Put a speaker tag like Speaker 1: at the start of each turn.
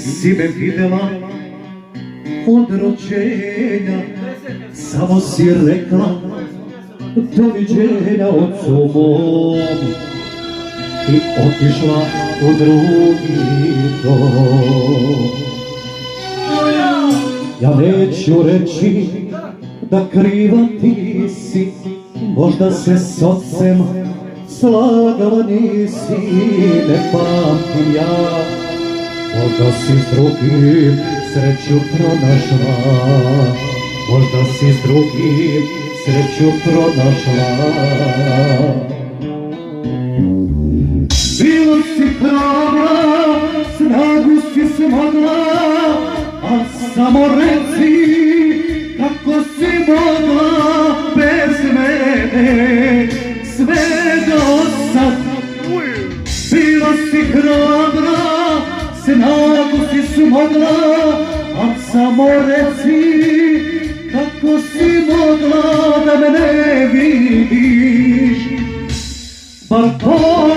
Speaker 1: Nisi me videla od rođenja, samo si rekla doviđenja ocu mom i otišla u drugi dom. Ja neću reći da kriva ti si, možda se s ocem slagala nisi, ne pamtim ja, možda si s drugim sreću pronašla, možda si s drugim sreću pronašla. Bilo si prava, snagu si smogla, a samo reci kako si mogla bez mene sve do sad. Bila si hrabra, snagu si smogla, a samo reci kako si mogla da me ne vidiš, bar to